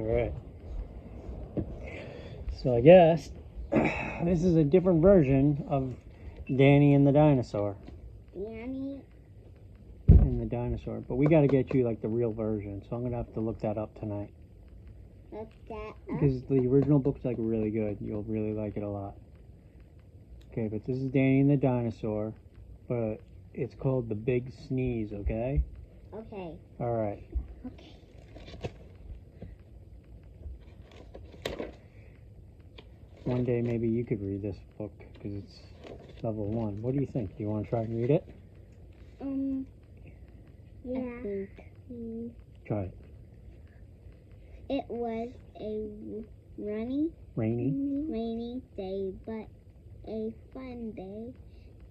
Alright. So I guess this is a different version of Danny and the Dinosaur. Danny And the Dinosaur. But we got to get you like the real version. So I'm going to have to look that up tonight. looked that up. Because the original book's like really good. You'll really like it a lot. Okay, but this is Danny and the Dinosaur. But it's called The Big Sneeze, okay? Okay. Alright. Okay. One day maybe you could read this book because it's level 1. What do you think? Do you want to try and read it? Yeah. I think Try it. it was a rainy day, but a fun day.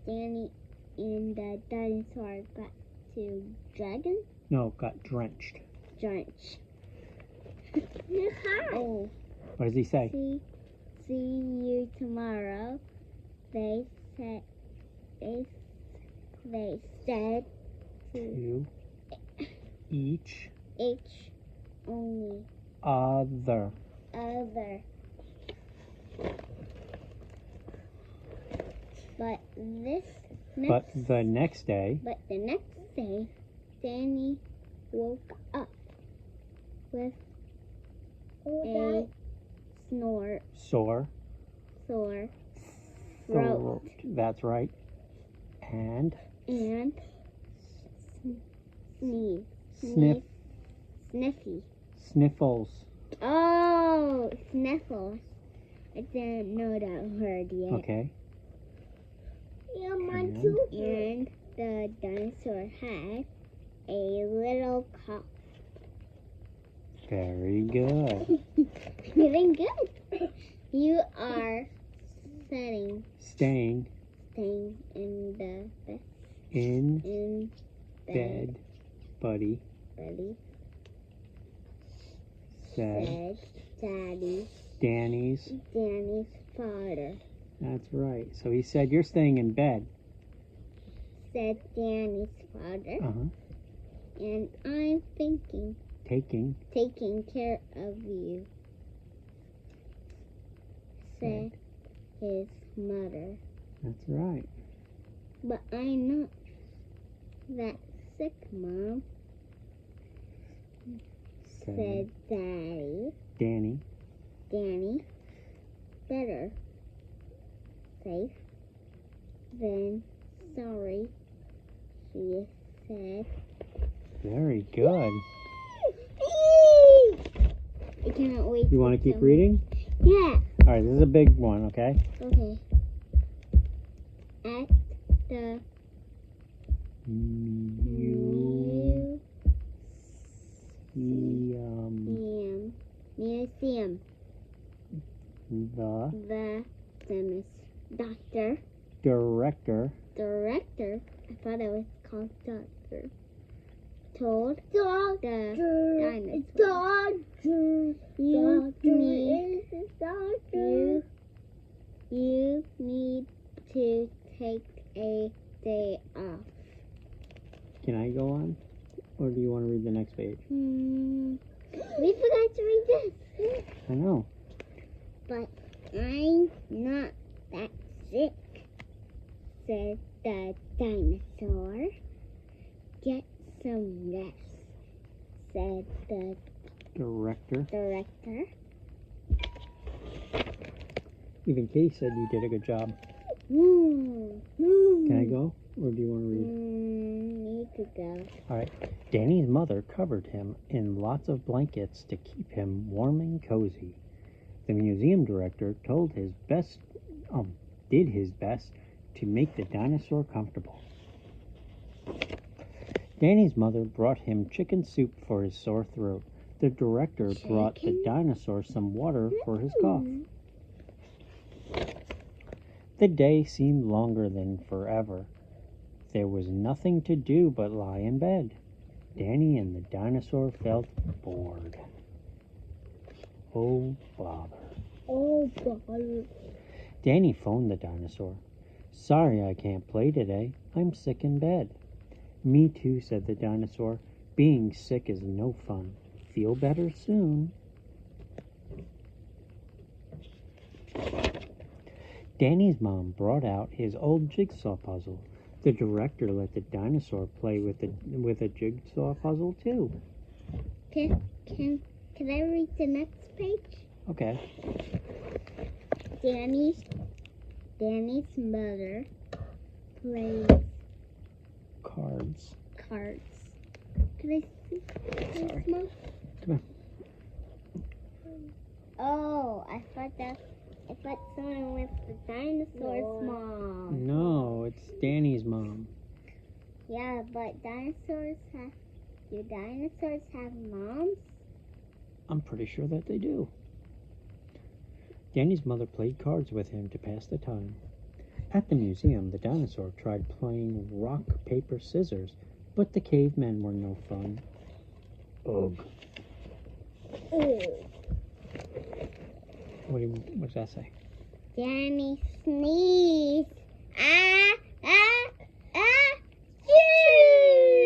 Danny and the dinosaur got to dragon? No, got drenched. Drenched. Oh. What does he say? See you tomorrow. They said To each only other. But the next day, Danny woke up with a sore throat. That's right. And sniffles. Oh, sniffles. I didn't know that word yet. Okay. Yeah, mine too. And the dinosaur had a little cough. Very good. Feeling good. You are staying in bed, buddy. Said Danny's father. That's right. So he said, you're staying in bed. Said Danny's father. Uh-huh. And I'm thinking. Taking care of you. Said his mother. That's right. But I'm not that sick, Mom. Said Danny. Better safe than sorry, she said. Very good. I cannot wait. You want to keep reading? Yeah. All right, this is a big one, okay? Okay. At the museum. The director. I thought it was called doctor. Told the dinosaur. You need to take a day off. Can I go on? Or do you want to read the next page? We forgot to read this. I know. But I'm not that sick, said the dinosaur. Get some rest, said the Director. Even Kay said you did a good job. Can I go? Or do you want to read? Need to go. Alright. Danny's mother covered him in lots of blankets to keep him warm and cozy. The museum director did his best to make the dinosaur comfortable. Danny's mother brought him chicken soup for his sore throat. The director brought the dinosaur some water for his cough. The day seemed longer than forever. There was nothing to do but lie in bed. Danny and the dinosaur felt bored. Oh, bother. Danny phoned the dinosaur. Sorry I can't play today. I'm sick in bed. Me too, said the dinosaur. Being sick is no fun. Feel better soon. Danny's mom brought out his old jigsaw puzzle. The director let the dinosaur play with a jigsaw puzzle too. Can I read the next page? Okay. Danny's mother plays Cards. Can I see? Sorry. Mom? Come on. Oh, I thought someone was the dinosaur's mom. No, it's Danny's mom. Yeah, but do dinosaurs have moms? I'm pretty sure that they do. Danny's mother played cards with him to pass the time. At the museum, the dinosaur tried playing rock, paper, scissors, but the cavemen were no fun. Ugh. What does that say? Danny sneezed.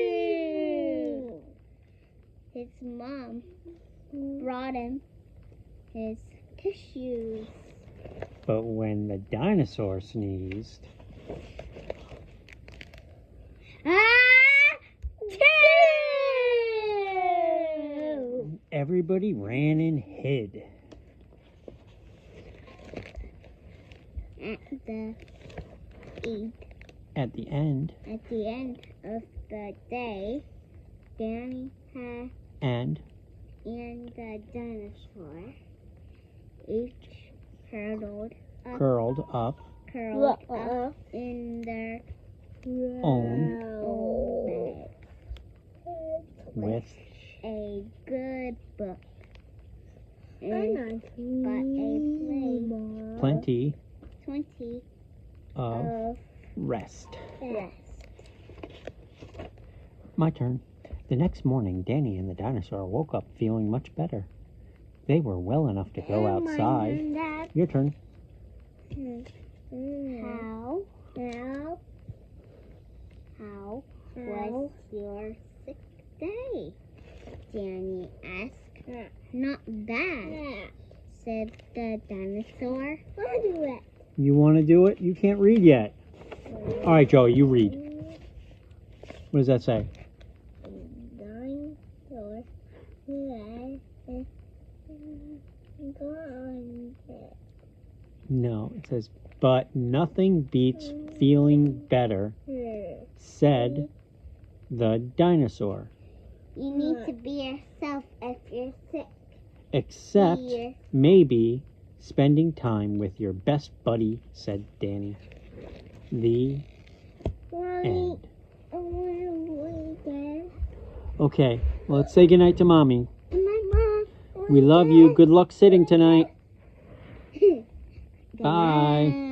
Shoo! His mom brought him his tissues. But when the dinosaur sneezed, everybody ran and hid. At the end of the day, Danny and the dinosaur each curled up in their own bed with a good book and plenty 20 of rest. rest. My turn. The next morning, Danny and the dinosaur woke up feeling much better. They were well enough to go outside. Your turn. How was your sick day? Danny asked. Not bad, said the dinosaur. I'll do it. You want to do it? You can't read yet. All right, Joey, you read. What does that say? Dinosaur. No, it says, but nothing beats feeling better, said the dinosaur. You need to be yourself if you're sick. Except maybe spending time with your best buddy, said Danny. The end. Okay, well, let's say goodnight to Mommy. Good night, Mom. We love you. Good luck sitting tonight. Good Bye. night.